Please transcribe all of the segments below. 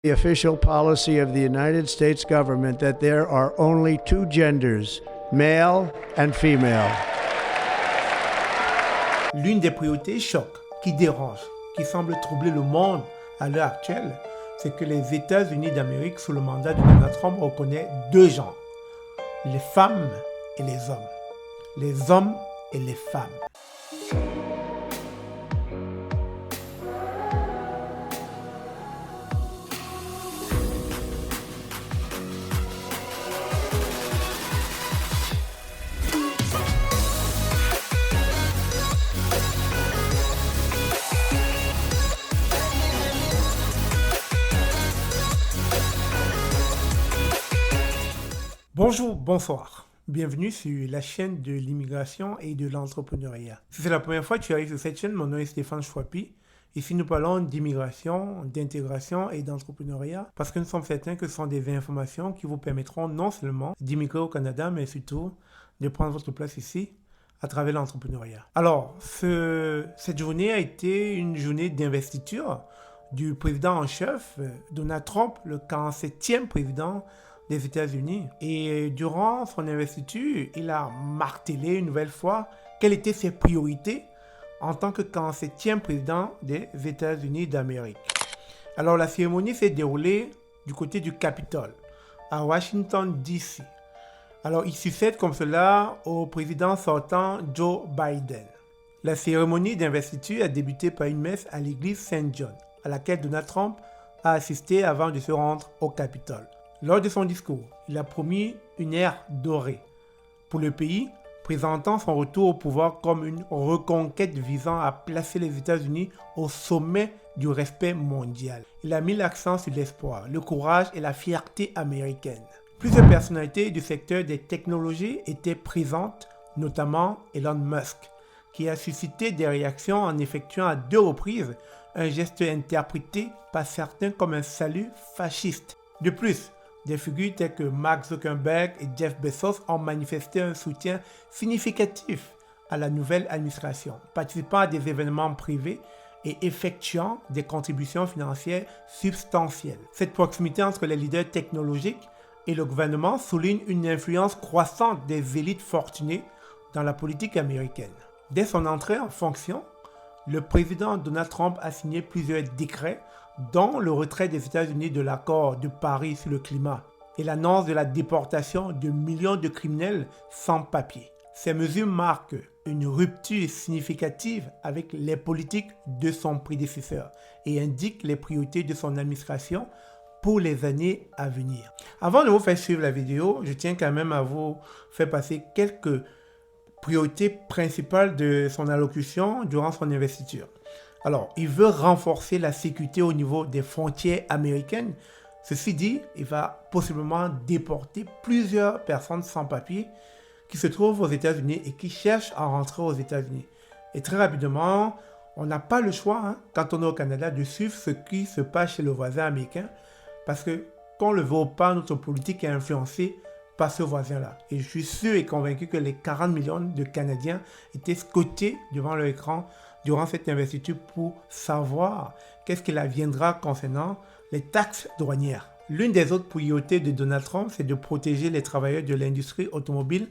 The official policy of the United States government that there are only two genders, male and female. L'une des priorités choc, qui dérange, qui semble troubler le monde à l'heure actuelle, c'est que les États-Unis d'Amérique, sous le mandat de Donald Trump, reconnaissent deux genres, les femmes et les hommes. Les hommes et les femmes. Bonjour, bonsoir. Bienvenue sur la chaîne de l'immigration et de l'entrepreneuriat. Si c'est la première fois que tu arrives sur cette chaîne, mon nom est Stéphane Chouapi. Ici, nous parlons d'immigration, d'intégration et d'entrepreneuriat parce que nous sommes certains que ce sont des informations qui vous permettront non seulement d'immigrer au Canada, mais surtout de prendre votre place ici à travers l'entrepreneuriat. Alors, cette journée a été une journée d'investiture du président en chef, Donald Trump, le 47e président des États-Unis. Et durant son investiture, il a martelé une nouvelle fois quelles étaient ses priorités en tant que 47e président des États-Unis d'Amérique. Alors la cérémonie s'est déroulée du côté du Capitole, à Washington, D.C. Alors il succède comme cela au président sortant Joe Biden. La cérémonie d'investiture a débuté par une messe à l'église Saint John, à laquelle Donald Trump a assisté avant de se rendre au Capitole. Lors de son discours, il a promis une ère dorée pour le pays, présentant son retour au pouvoir comme une reconquête visant à placer les États-Unis au sommet du respect mondial. Il a mis l'accent sur l'espoir, le courage et la fierté américaine. Plusieurs personnalités du secteur des technologies étaient présentes, notamment Elon Musk, qui a suscité des réactions en effectuant à 2 reprises un geste interprété par certains comme un salut fasciste. De plus, des figures telles que Mark Zuckerberg et Jeff Bezos ont manifesté un soutien significatif à la nouvelle administration, participant à des événements privés et effectuant des contributions financières substantielles. Cette proximité entre les leaders technologiques et le gouvernement souligne une influence croissante des élites fortunées dans la politique américaine. Dès son entrée en fonction, le président Donald Trump a signé plusieurs décrets dont le retrait des États-Unis de l'accord de Paris sur le climat et l'annonce de la déportation de millions de criminels sans papier. Ces mesures marquent une rupture significative avec les politiques de son prédécesseur et indiquent les priorités de son administration pour les années à venir. Avant de vous faire suivre la vidéo, je tiens quand même à vous faire passer quelques priorités principales de son allocution durant son investiture. Alors, il veut renforcer la sécurité au niveau des frontières américaines. Ceci dit, il va possiblement déporter plusieurs personnes sans papier qui se trouvent aux États-Unis et qui cherchent à rentrer aux États-Unis. Et très rapidement, on n'a pas le choix, quand on est au Canada, de suivre ce qui se passe chez le voisin américain parce que, qu'on le veut ou pas, notre politique est influencée par ce voisin-là. Et je suis sûr et convaincu que les 40 millions de Canadiens étaient scotés devant leur écran durant cette investiture pour savoir qu'est-ce qu'il adviendra concernant les taxes douanières. L'une des autres priorités de Donald Trump, c'est de protéger les travailleurs de l'industrie automobile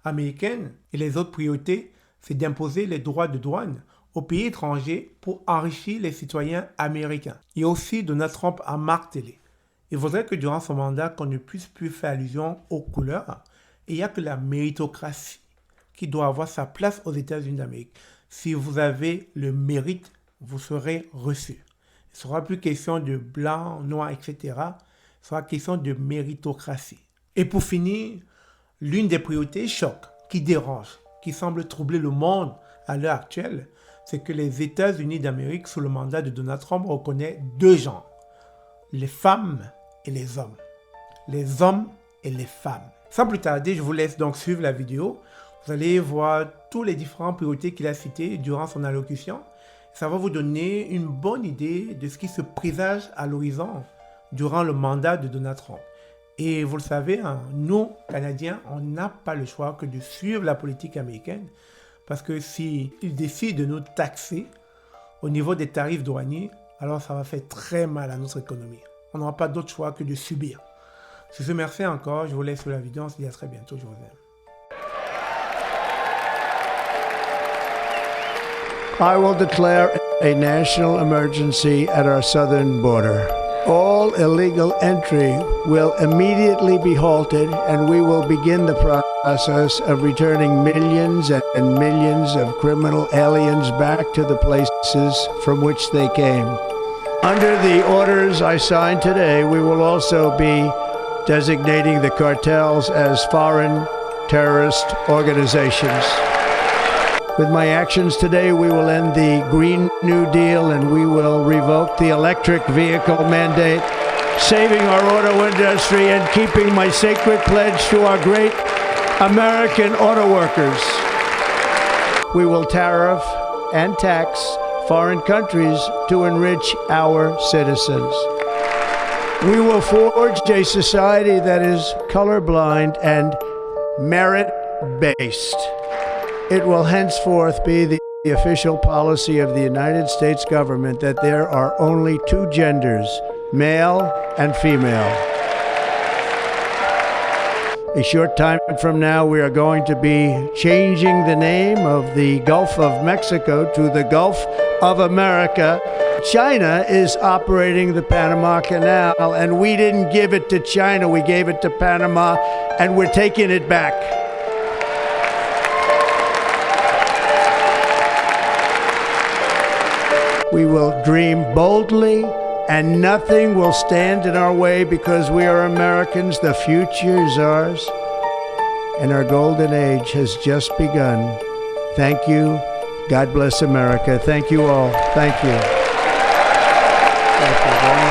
américaine. Et les autres priorités, c'est d'imposer les droits de douane aux pays étrangers pour enrichir les citoyens américains. Et aussi, Donald Trump a martelé. Il faudrait que durant son mandat, qu'on ne puisse plus faire allusion aux couleurs. Et il n'y a que la méritocratie qui doit avoir sa place aux États-Unis d'Amérique. Si vous avez le mérite, vous serez reçu. Il ne sera plus question de blanc, noir, etc. Il sera question de méritocratie. Et pour finir, l'une des priorités choc, qui dérange, qui semble troubler le monde à l'heure actuelle, c'est que les États-Unis d'Amérique, sous le mandat de Donald Trump, reconnaissent deux genres, les femmes et les hommes. Les hommes et les femmes. Sans plus tarder, je vous laisse donc suivre la vidéo. Vous allez voir tous les différentes priorités qu'il a citées durant son allocution. Ça va vous donner une bonne idée de ce qui se présage à l'horizon durant le mandat de Donald Trump. Et vous le savez, nous, Canadiens, on n'a pas le choix que de suivre la politique américaine parce que s'ils décident de nous taxer au niveau des tarifs douaniers, alors ça va faire très mal à notre économie. On n'aura pas d'autre choix que de subir. Sur ce, merci encore. Je vous laisse sur la vidéo. On se dit à très bientôt. Je vous aime. I will declare a national emergency at our southern border. All illegal entry will immediately be halted, and we will begin the process of returning millions and millions of criminal aliens back to the places from which they came. Under the orders I signed today, we will also be designating the cartels as foreign terrorist organizations. With my actions today, we will end the Green New Deal and we will revoke the electric vehicle mandate, saving our auto industry and keeping my sacred pledge to our great American auto workers. We will tariff and tax foreign countries to enrich our citizens. We will forge a society that is colorblind and merit-based. It will henceforth be the official policy of the United States government that there are only two genders, male and female. A short time from now, we are going to be changing the name of the Gulf of Mexico to the Gulf of America. China is operating the Panama Canal, and we didn't give it to China, we gave it to Panama, and we're taking it back. We will dream boldly, and nothing will stand in our way because we are Americans. The future is ours, and our golden age has just begun. Thank you. God bless America. Thank you all. Thank you. Thank you very much.